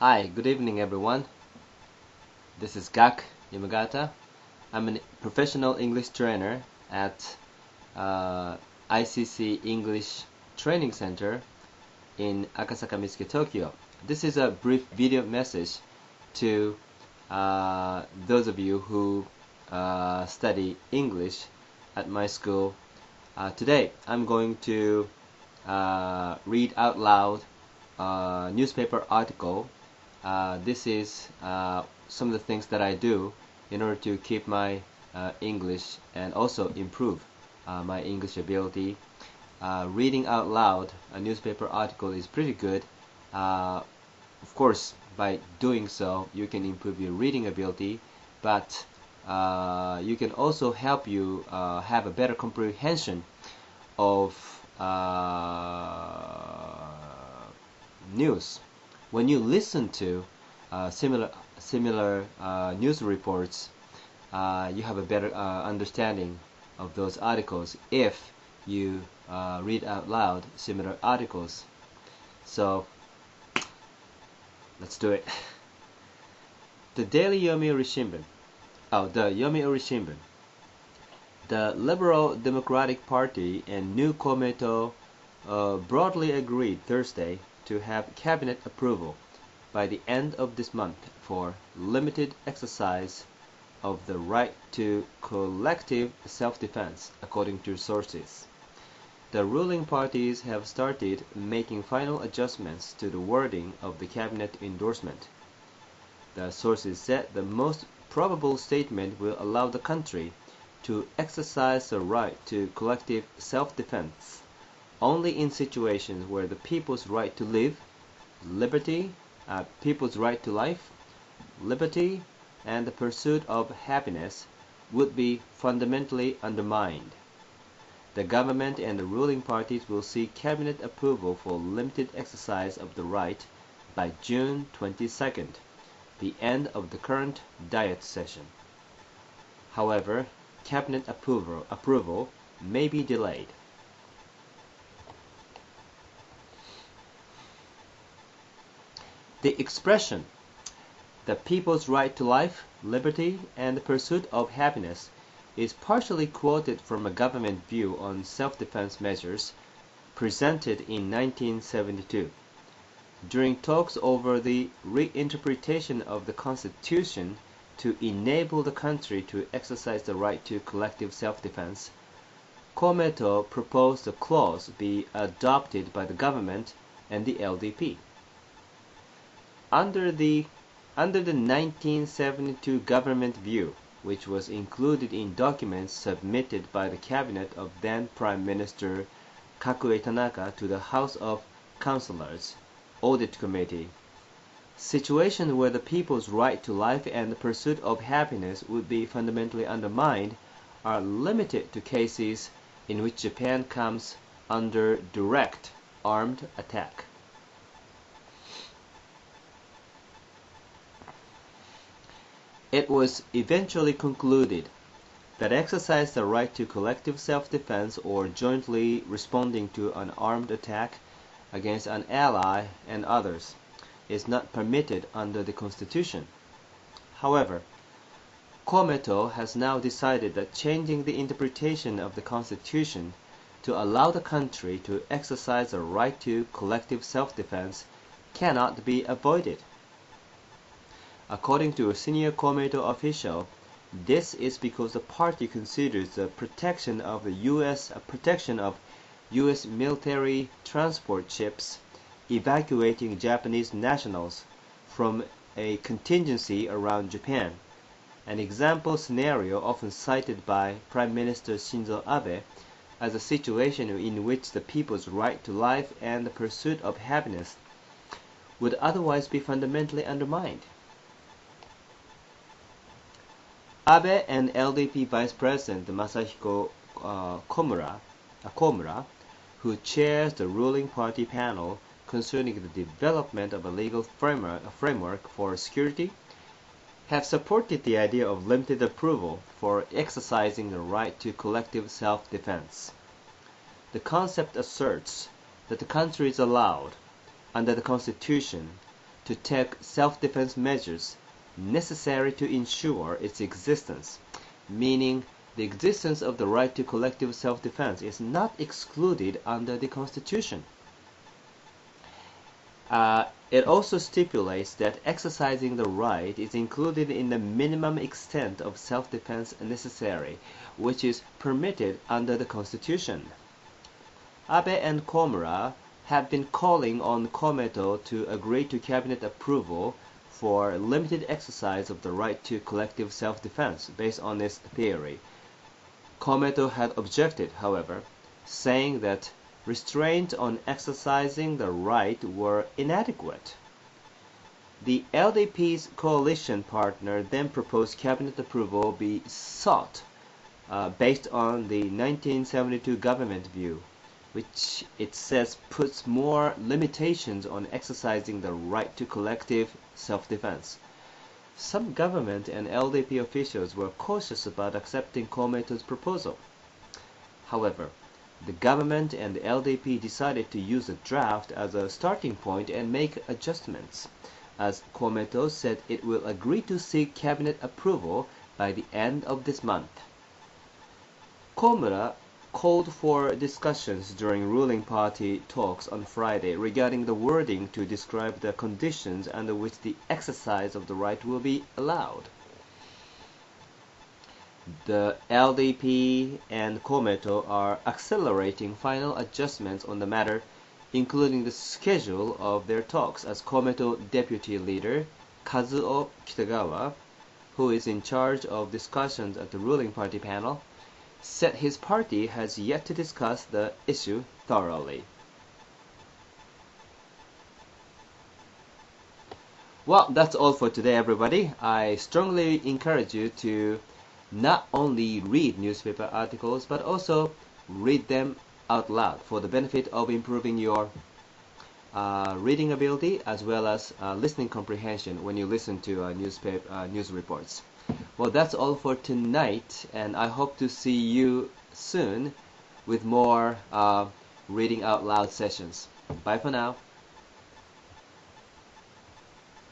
Hi, good evening everyone. This is Gak Yamagata. I'm a professional English trainer at ICC English Training Center in Akasaka, Mitsuki, Tokyo. This is a brief video message to those of you who study English at my school. Today I'm going to read out loud a newspaper article. This is some of the things that I do in order to keep my English and also improve my English ability. Reading out loud a newspaper article is pretty good. Of course, by doing so, you can improve your reading ability, but you can also help you have a better comprehension of news. When you listen to similar news reports, you have a better understanding of those articles if you read out loud similar articles. So let's do it. The Daily Yomiuri Shimbun. The Yomiuri Shimbun. The Liberal Democratic Party and New Komeito broadly agreed Thursday to have cabinet approval by the end of this month for limited exercise of the right to collective self-defense, according to sources. The ruling parties have started making final adjustments to the wording of the cabinet endorsement. The sources said the most probable statement will allow the country to exercise the right to collective self-defense only in situations where the people's right to live, people's right to life, liberty, and the pursuit of happiness would be fundamentally undermined. The government and the ruling parties will seek cabinet approval for limited exercise of the right by June 22nd, the end of the current Diet session. However, cabinet approval may be delayed. The expression, the people's right to life, liberty, and the pursuit of happiness, is partially quoted from a government view on self-defense measures presented in 1972. During talks over the reinterpretation of the Constitution to enable the country to exercise the right to collective self-defense, Komeito proposed a clause be adopted by the government and the LDP. Under the 1972 government view, which was included in documents submitted by the cabinet of then Prime Minister Kakue Tanaka to the House of Councillors Audit Committee, situations where the people's right to life and the pursuit of happiness would be fundamentally undermined are limited to cases in which Japan comes under direct armed attack. It was eventually concluded that exercise the right to collective self-defense or jointly responding to an armed attack against an ally and others is not permitted under the Constitution. However, Komeito has now decided that changing the interpretation of the Constitution to allow the country to exercise the right to collective self-defense cannot be avoided. According to a senior Komeito official, this is because the party considers the protection of U.S. military transport ships evacuating Japanese nationals from a contingency around Japan, an example scenario often cited by Prime Minister Shinzo Abe as a situation in which the people's right to life and the pursuit of happiness would otherwise be fundamentally undermined. Abe and LDP Vice President Masahiko Komura, who chairs the ruling party panel concerning the development of a legal framework for security, have supported the idea of limited approval for exercising the right to collective self-defense. The concept asserts that the country is allowed, under the Constitution, to take self-defense measures necessary to ensure its existence, meaning the existence of the right to collective self-defense is not excluded under the Constitution. It also stipulates that exercising the right is included in the minimum extent of self-defense necessary, which is permitted under the Constitution. Abe and Komura have been calling on Kometo to agree to cabinet approval for limited exercise of the right to collective self-defense based on this theory. Kometo had objected, however, saying that restraints on exercising the right were inadequate. The LDP's coalition partner then proposed cabinet approval be sought based on the 1972 government view, which it says puts more limitations on exercising the right to collective self-defense. Some government and LDP officials were cautious about accepting Kometo's proposal. However, the government and the LDP decided to use the draft as a starting point and make adjustments, as Kometo said it will agree to seek cabinet approval by the end of this month. Komura called for discussions during ruling party talks on Friday regarding the wording to describe the conditions under which the exercise of the right will be allowed. The LDP and Kometo are accelerating final adjustments on the matter, including the schedule of their talks, as Kometo deputy leader Kazuo Kitagawa, who is in charge of discussions at the ruling party panel, said his party has yet to discuss the issue thoroughly. Well, that's all for today, everybody. I strongly encourage you to not only read newspaper articles, but also read them out loud for the benefit of improving your reading ability as well as listening comprehension when you listen to news reports. Well, that's all for tonight, and I hope to see you soon with more reading out loud sessions. Bye for now.